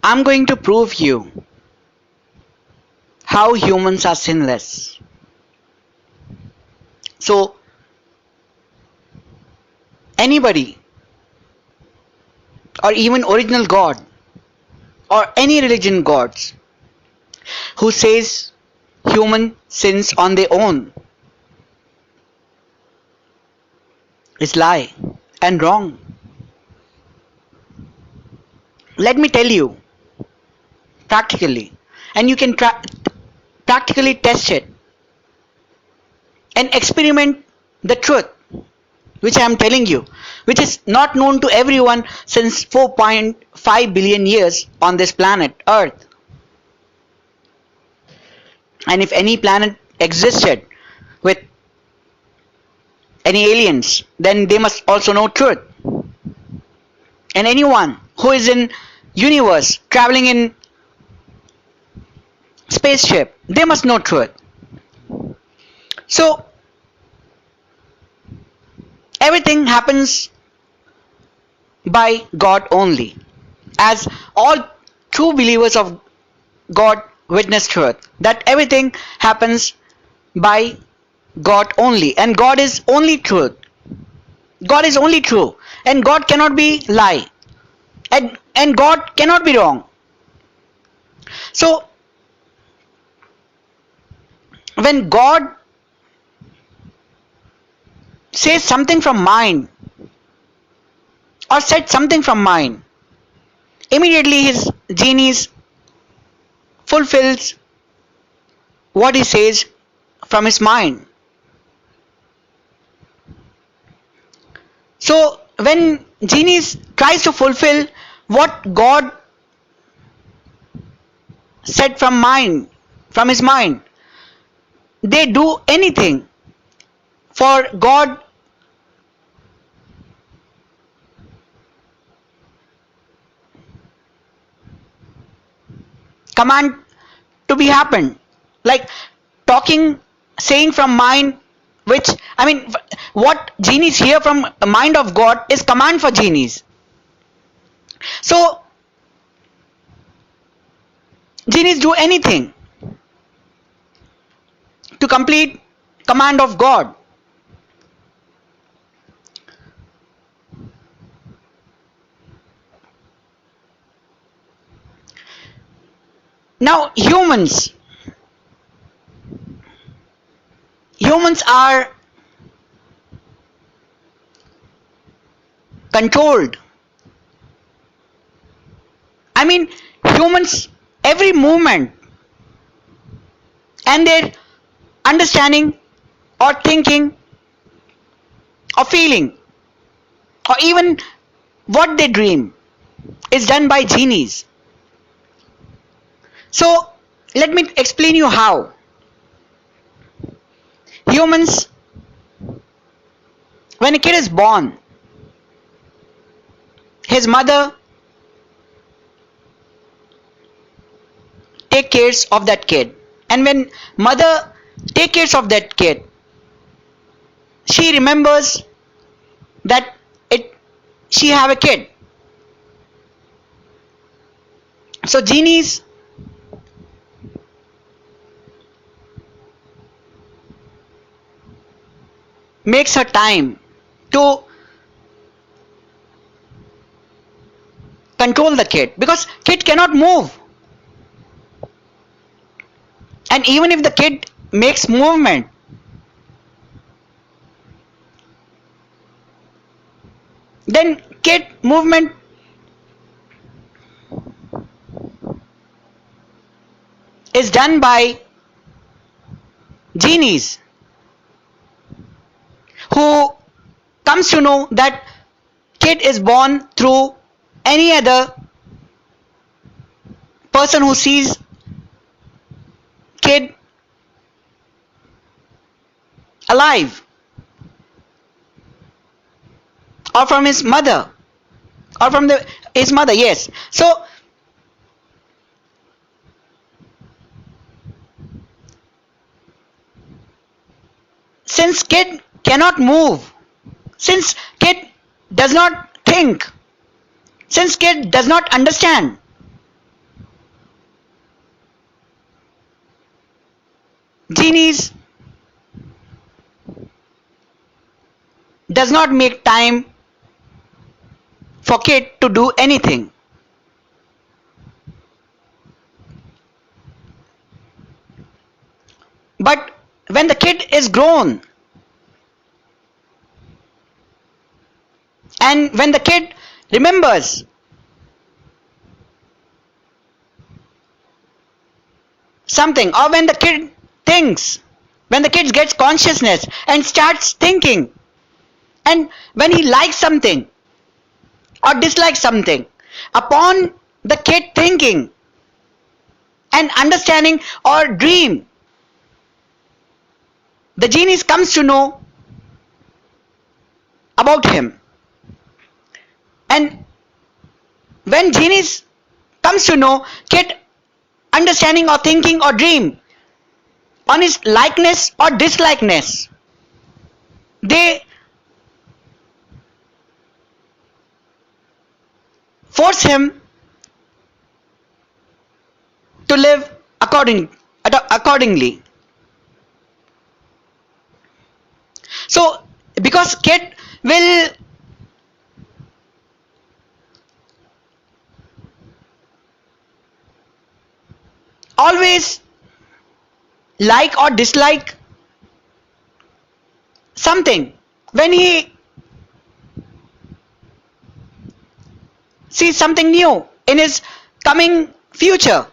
I'm going to prove you how humans are sinless. So, anybody, or even original God, or any religion gods, who says human sins on their own is lie and wrong. Let me tell you practically, and you can practically test it and experiment the truth which I am telling you, which is not known to everyone since 4.5 billion years on this planet Earth. And if any planet existed with any aliens, then they must also know truth. And anyone who is in universe traveling in spaceship, they must know truth. So everything happens by God only, as all true believers of God witness truth, that everything happens by God only, and God is only truth. God is only true, and God cannot be lie, and God cannot be wrong. So when God says something from mind, or said something from mind, immediately his genius fulfills what he says from his mind. So when genius tries to fulfill what God said from his mind, they do anything for God command to be happened, like talking, saying from mind, which I mean, what genies hear from the mind of God is command for genies. So genies do anything to complete command of God. Now humans are controlled. I mean, humans, every movement and their understanding or thinking or feeling or even what they dream is done by genies. So let me explain you how. Humans, when a kid is born, his mother take care of that kid, and when mother take care of that kid, she remembers that she have a kid. So genies makes her time to control the kid, because kid cannot move, and even if the kid makes movement, then kid movement is done by genies, who comes to know that kid is born through any other person who sees kid alive, or from his mother, or from his mother. Yes. So since kid cannot move, since kid does not think, since kid does not understand, Genies does not make time for kid to do anything. But when the kid is grown and when the kid remembers something, or when the kid thinks, when the kid gets consciousness and starts thinking, and when he likes something or dislikes something, upon the kid thinking and understanding or dream, the genius comes to know about him. And when genius comes to know kid understanding or thinking or dream on his likeness or dislikeness, they force him to live accordingly. So because kid will always like or dislike something when he sees something new in his coming future,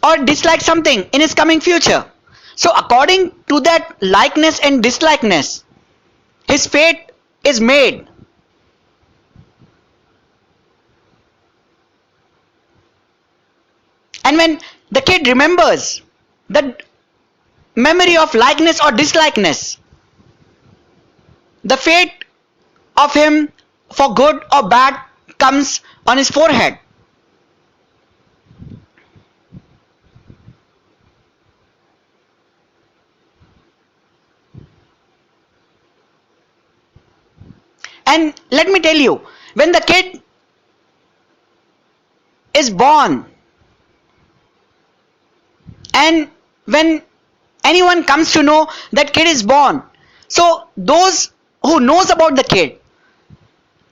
or dislike something in his coming future. So according to that likeness and dislikeness, his fate is made. And when the kid remembers the memory of likeness or dislikeness, the fate of him for good or bad comes on his forehead. And let me tell you, when the kid is born and when anyone comes to know that kid is born, so those who knows about the kid,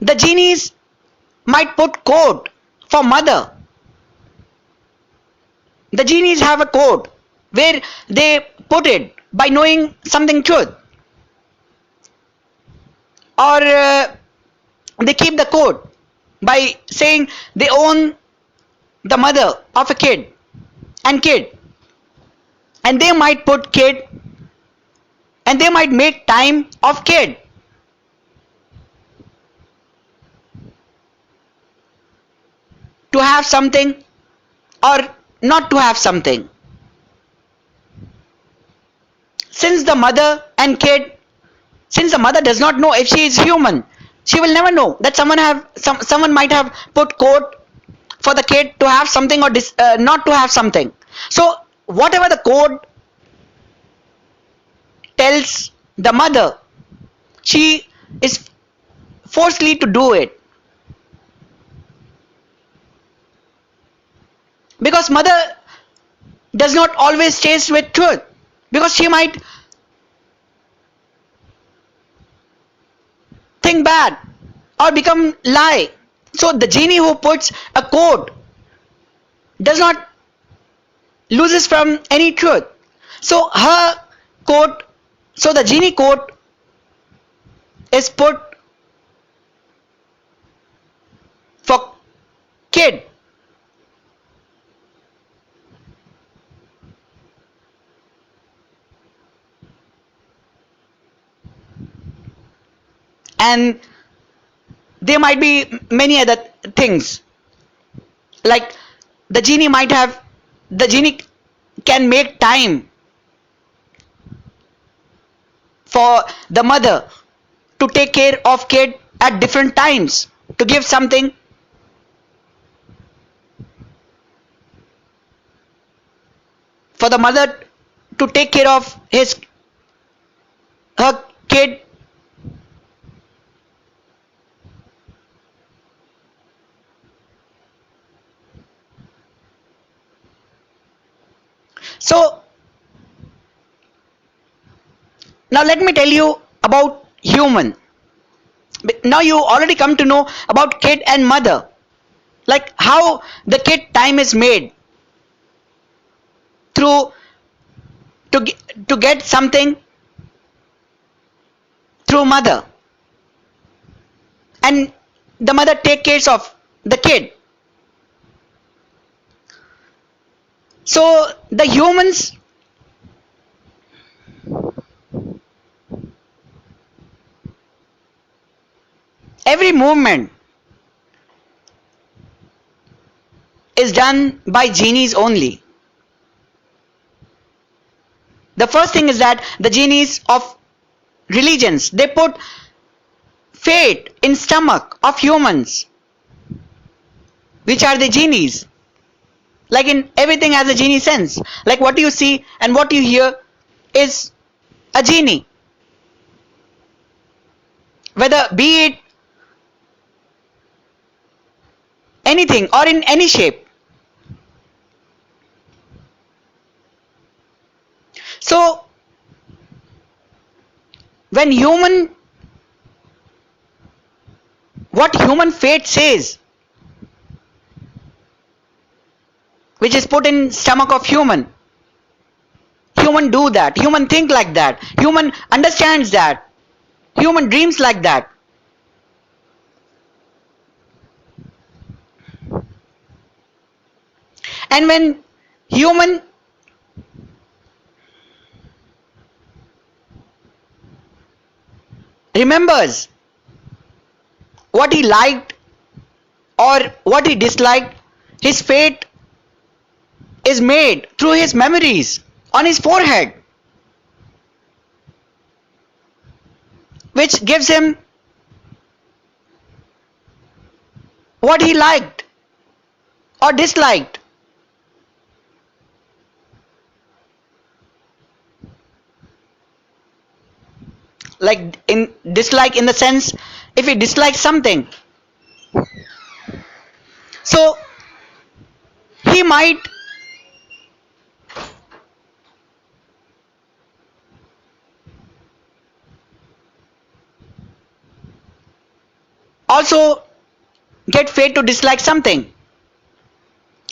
the genies might put code for mother. The genies have a code where they put it by knowing something truth, or they keep the code by saying they own the mother of a kid and kid, and they might put kid and they might make time of kid. To have something or not to have something. Since the mother and kid, since the mother does not know if she is human, she will never know that someone might have put code for the kid to have something or not to have something. So whatever the code tells the mother, she is forcefully to do it, because mother does not always stays with truth, because she might think bad or become lie. So the genie who puts a code does not loses from any truth. So her code, so the genie code is put for kid. And there might be many other things, like the genie can make time for the mother to take care of kid at different times, to give something for the mother to take care of her kid, So now let me tell you about human. Now you already come to know about kid and mother, like how the kid time is made through to get something through mother, and the mother take care of the kid. So the humans, every movement is done by genies only. The first thing is that the genies of religions, they put fate in stomach of humans, which are the genies. Like in everything has a genie sense. Like what you see and what you hear is a genie. Whether be it anything or in any shape. So when what human fate says, which is put in stomach of human do that, human think like that, human understands that, human dreams like that. And when human remembers what he liked or what he disliked, his fate is made through his memories on his forehead, which gives him what he liked or disliked. Like in dislike in the sense, if he dislikes something, so he might also get fate to dislike something.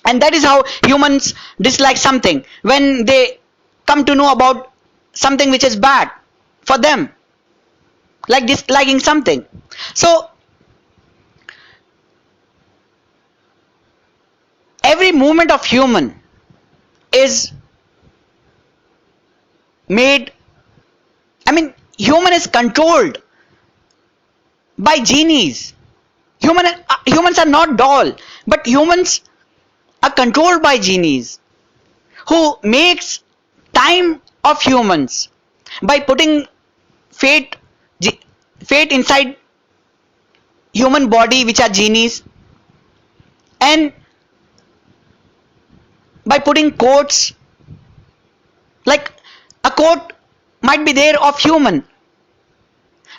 And that is how humans dislike something, when they come to know about something which is bad for them, like disliking something. So every movement of human is made, I mean, human is controlled by genies. Humans are not doll, but humans are controlled by genies who makes time of humans by putting fate fate inside human body, which are genies, and by putting quotes, like a quote might be there of human,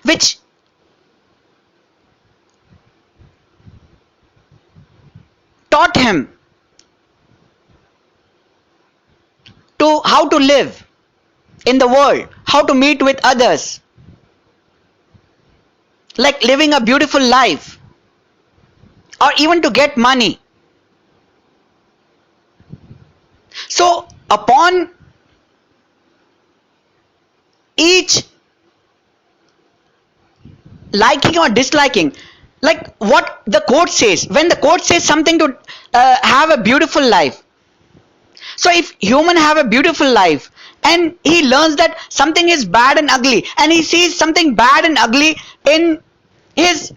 which taught him to how to live in the world, how to meet with others, like living a beautiful life, or even to get money. So upon each liking or disliking, like what the quote says, when the quote says something to have a beautiful life, so if human have a beautiful life and he learns that something is bad and ugly, and he sees something bad and ugly in his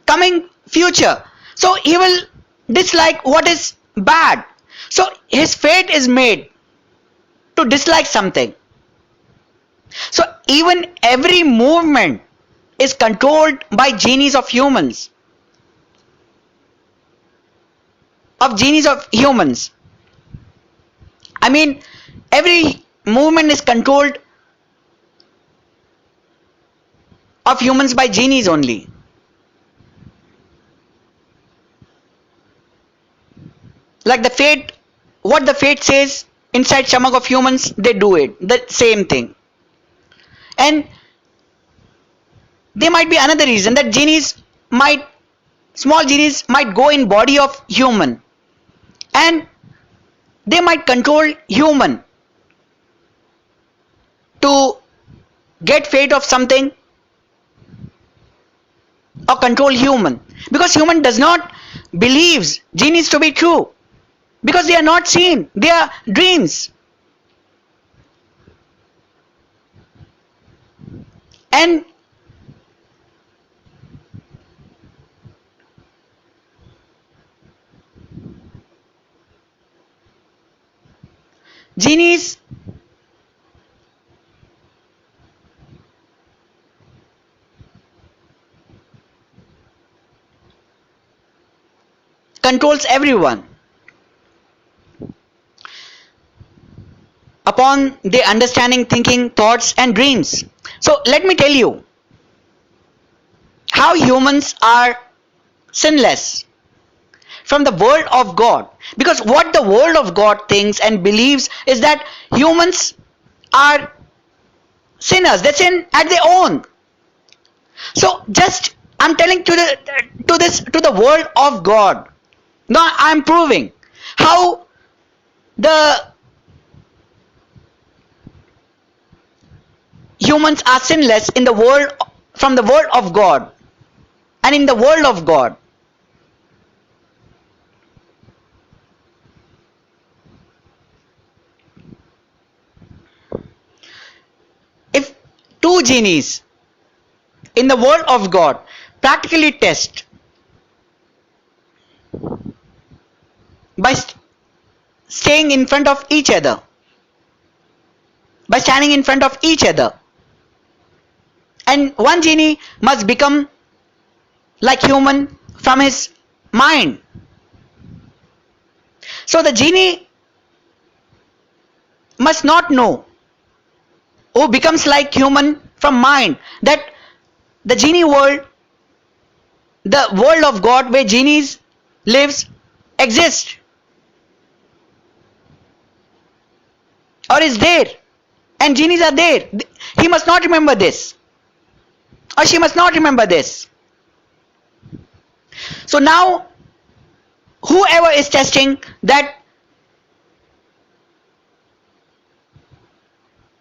coming future, so he will dislike what is bad. So his fate is made to dislike something. So even every movement is controlled by genies of humans, I mean, every movement is controlled of humans by genies only. Like the fate, what the fate says inside stomach of humans, they do it. The same thing. And there might be another reason that small genies might go in body of human, and they might control human to get fate of something or control human, because human does not believes genies to be true, because they are not seen, they are dreams. And genies controls everyone upon their understanding, thinking, thoughts and dreams. So let me tell you how humans are sinless from the world of God. Because what the world of God thinks and believes is that humans are sinners. They sin at their own. So just I'm telling to the world of God. Now I'm proving how the humans are sinless in the world, from the world of God and in the world of God. If two genies in the world of God practically test by staying in front of each other, by standing in front of each other, and one genie must become like human from his mind. So the genie must not know who becomes like human from mind, that the genie world, the world of God where genies lives, exists or is there, and genies are there. He must not remember this, or she must not remember this. So now whoever is testing that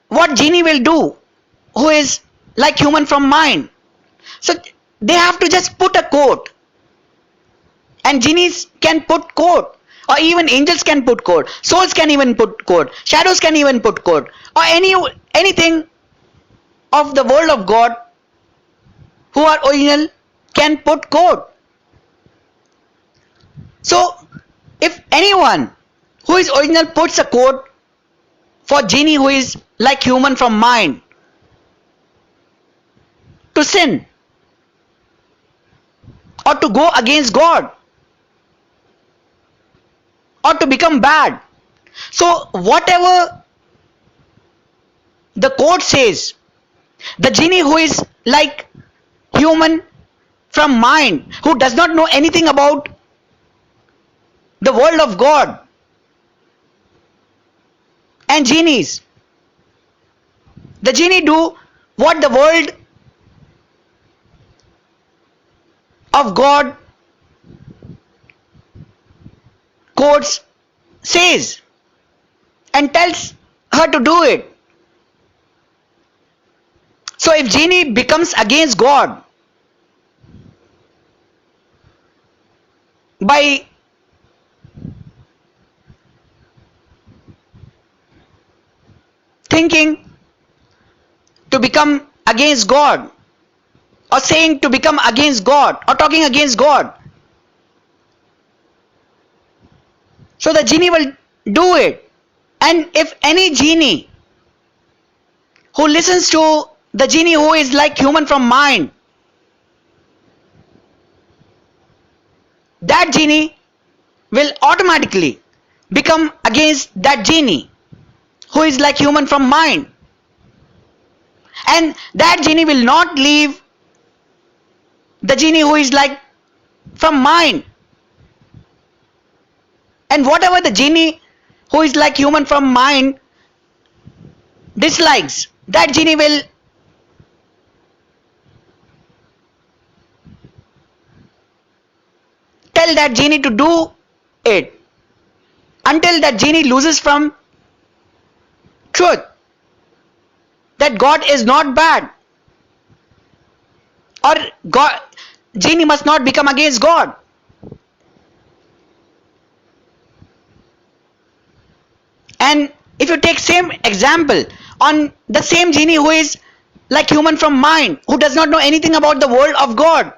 what genie will do who is like human from mind, so they have to just put a code, and genies can put code, or even angels can put code, souls can even put code, shadows can even put code, or anything of the world of God who are original can put code. So if anyone who is original puts a code for genie who is like human from mind to sin or to go against God or to become bad, so whatever the code says, the genie who is like human from mind, who does not know anything about the world of God and genies, the genie do what the world of God codes says and tells her to do it. So if genie becomes against God by thinking to become against God, or saying to become against God, or talking against God, so the genie will do it. And if any genie who listens to the genie who is like human from mind, that genie will automatically become against that genie who is like human from mind, and that genie will not leave the genie who is like from mind. And whatever the genie who is like human from mind dislikes, that genie will tell that genie to do it until that genie loses from truth that God is not bad, or God, genie must not become against God. And if you take same example on the same genie who is like human from mind, who does not know anything about the world of God,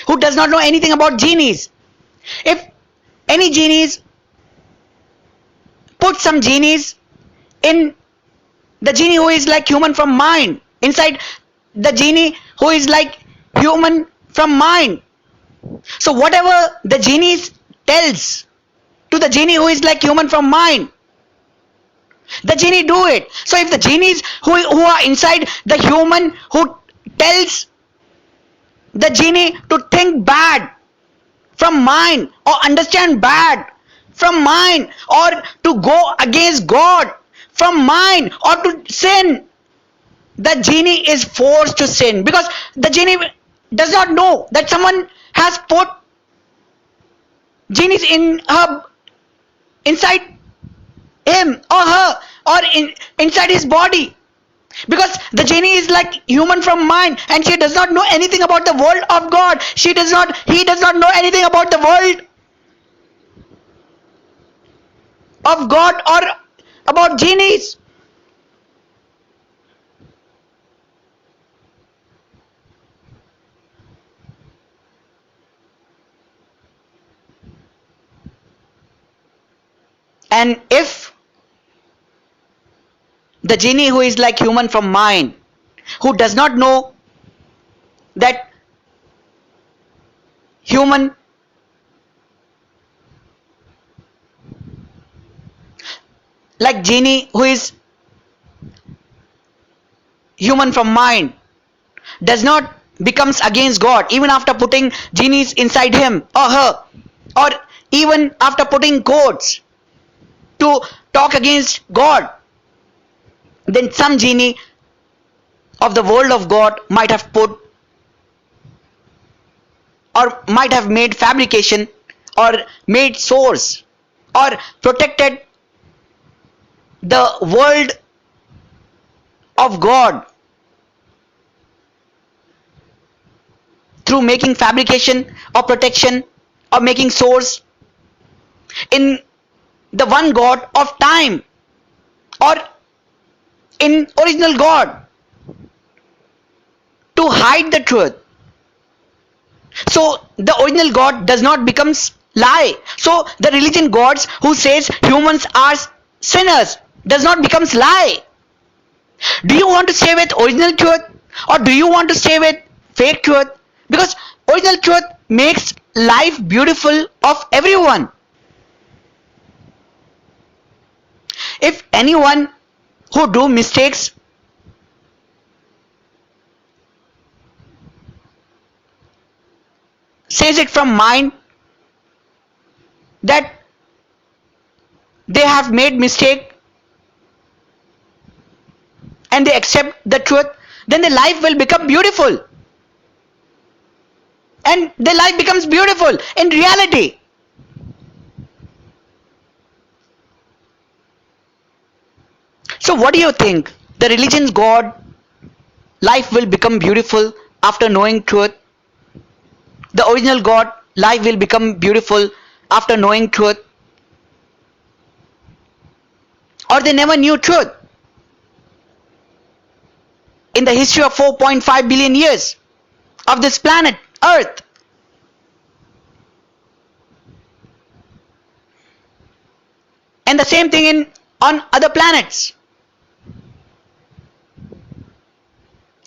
who does not know anything about genies, if any genies put some genies in the genie who is like human from mind, inside the genie who is like human from mind, so whatever the genie tells to the genie who is like human from mind, the genie do it. So if the genies who are inside the human who tells the genie to think bad from mind, or understand bad from mind, or to go against God from mind, or to sin, the genie is forced to sin, because the genie does not know that someone has put genies in her, inside him or her, or inside his body, because the genie is like human from mind and she does not know anything about the world of God. He does not know anything about the world of God or about genies. And if the genie who is like human from mind, who does not know that human, like genie who is human from mind, does not becomes against God even after putting genies inside him or her, or even after putting codes to talk against God, then some genie of the world of God might have put, or might have made fabrication, or made source, or protected the world of God through making fabrication or protection or making source in the one God of time, or in original God, to hide the truth. So the original God does not becomes lie. So the religion gods who says humans are sinners does not becomes lie. Do you want to stay with original truth, or do you want to stay with fake truth? Because original truth makes life beautiful of everyone. If anyone who do mistakes says it from mind that they have made mistake, and they accept the truth, then their life will become beautiful, and their life becomes beautiful in reality. So what do you think? The religion's God life will become beautiful after knowing truth? The original God life will become beautiful after knowing truth? Or they never knew truth in the history of 4.5 billion years of this planet Earth? And the same thing in on other planets,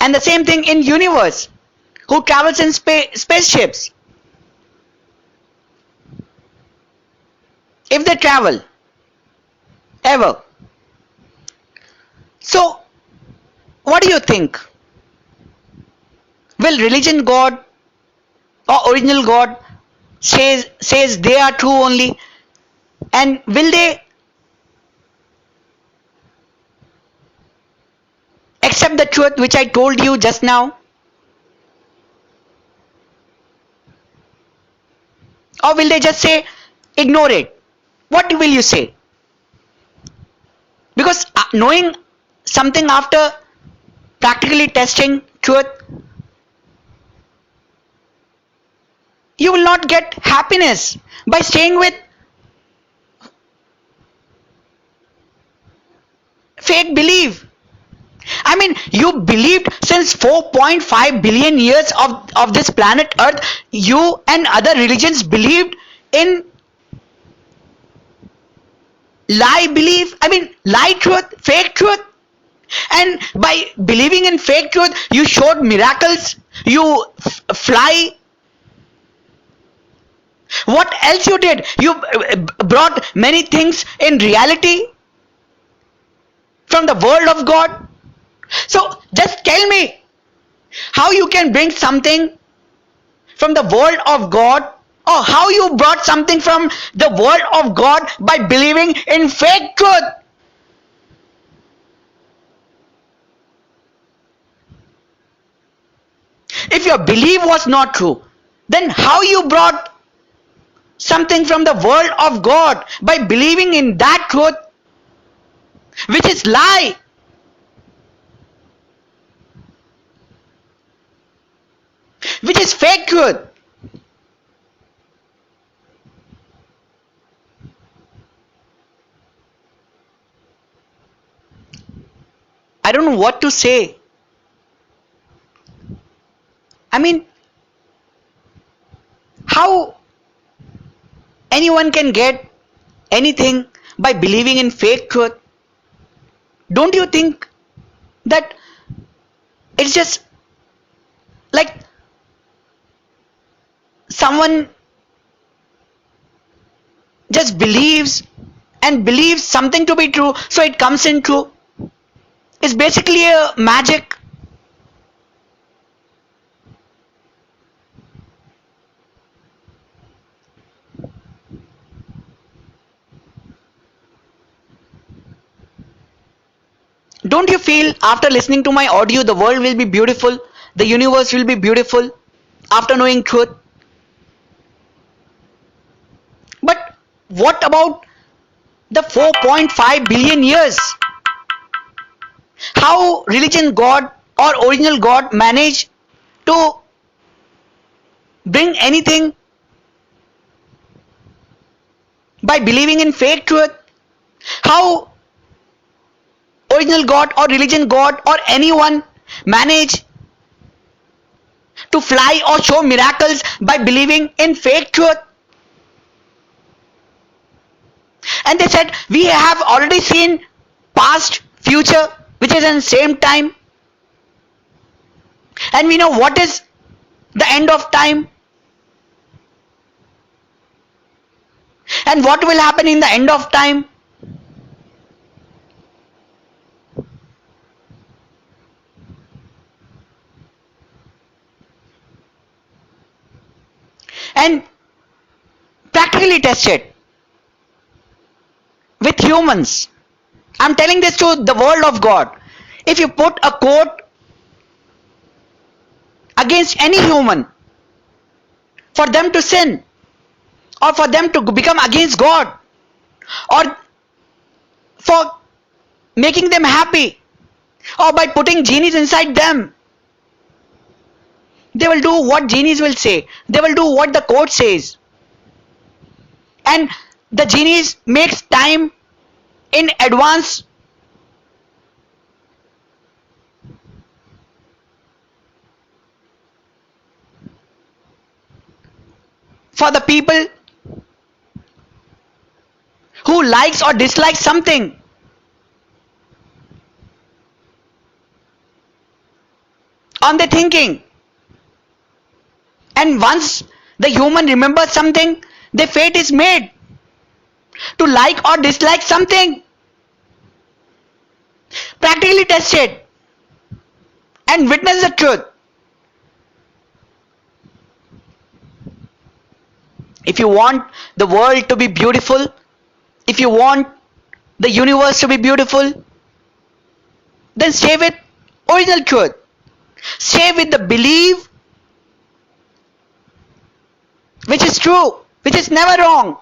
and the same thing in universe, who travels in spaceships, if they travel ever. So what do you think? Will religion God or original God says they are true only, and will they accept the truth which I told you just now? Or will they just say, ignore it? What will you say? Because knowing something after practically testing truth, you will not get happiness by staying with fake belief. I mean, you believed since 4.5 billion years of this planet Earth, you and other religions believed in lie belief. I mean, lie truth, fake truth. And by believing in fake truth, you showed miracles, you fly. What else you did? You brought many things in reality from the world of God. So just tell me how you can bring something from the world of God, or how you brought something from the world of God by believing in fake truth. If your belief was not true, then how you brought something from the world of God by believing in that truth which is lie? Which is fake truth? I don't know what to say. I mean, how anyone can get anything by believing in fake truth? Don't you think that it's just like someone just believes and believes something to be true, so it comes in true? It's basically a magic. Don't you feel after listening to my audio the world will be beautiful, the universe will be beautiful after knowing truth? But what about the 4.5 billion years? How religion God or original God managed to bring anything by believing in fake truth? How original God or religion God or anyone manage to fly or show miracles by believing in fake truth? And they said, we have already seen past, future, which is in the same time, and we know what is the end of time and what will happen in the end of time. And practically tested with humans. I'm telling this to the world of God. If you put a court against any human for them to sin, or for them to become against God, or for making them happy, or by putting genies inside them, they will do what genies will say. They will do what the court says. And the genies makes time in advance for the people who likes or dislikes something. On their thinking. And once the human remembers something, their fate is made to like or dislike something. Practically tested and witness the truth. If you want the world to be beautiful, if you want the universe to be beautiful, then stay with original truth. Stay with the belief which is true, which is never wrong.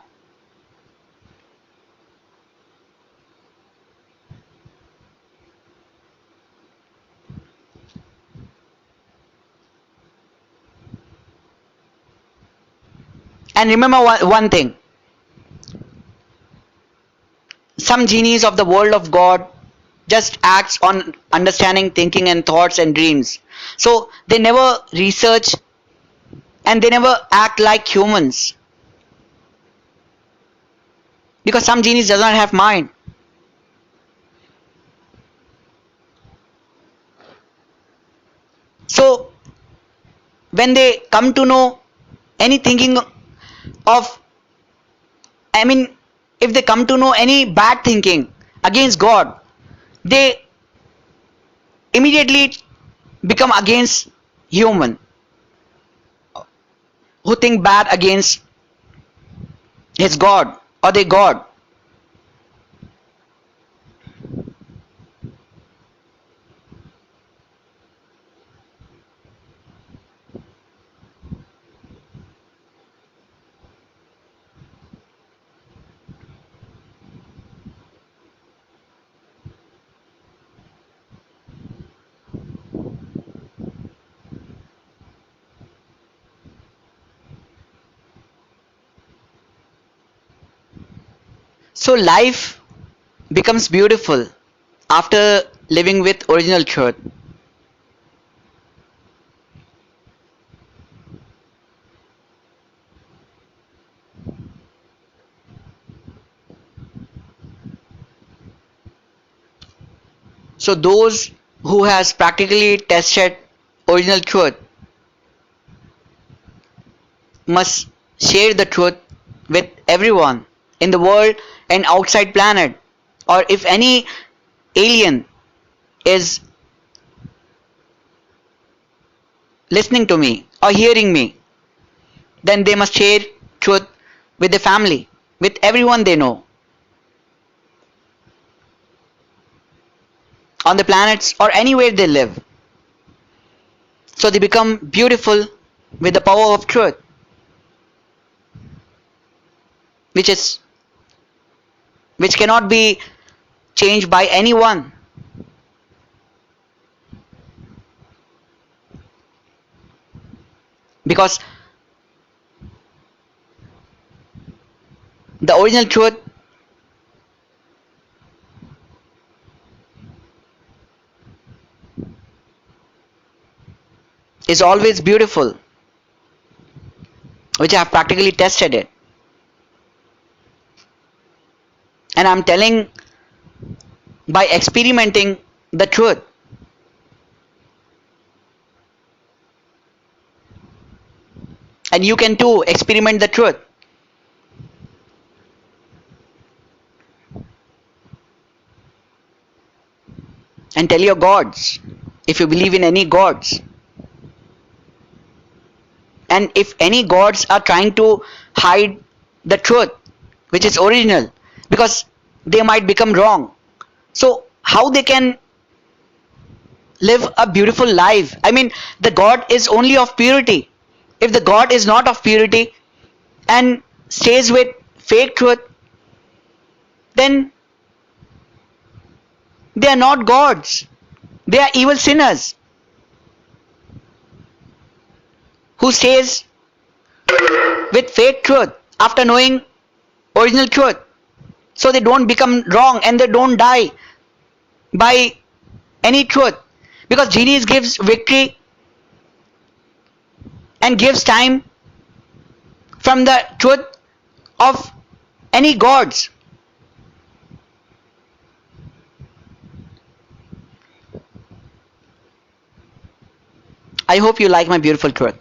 And remember one thing, some genies of the world of God just acts on understanding, thinking, and thoughts and dreams. So they never research and they never act like humans because some genies does not have mind. So when they come to know any thinking of, I mean, if they come to know any bad thinking against God, they immediately become against human who think bad against his God or their God. So life becomes beautiful after living with original truth. So those who has practically tested original truth must share the truth with everyone in the world and outside planet. Or if any alien is listening to me or hearing me, then they must share truth with the family, with everyone they know, on the planets or anywhere they live. So they become beautiful with the power of truth, which is which cannot be changed by anyone. Because the original truth is always beautiful, which I have practically tested it. And I'm telling by experimenting the truth. And you can too experiment the truth. And tell your gods, if you believe in any gods. And if any gods are trying to hide the truth, which is original, because they might become wrong. So how they can live a beautiful life? I mean, the God is only of purity. If the God is not of purity and stays with fake truth, then they are not gods. They are evil sinners who stays with fake truth after knowing original truth. So they don't become wrong and they don't die by any truth. Because genius gives victory and gives time from the truth of any gods. I hope you like my beautiful truth.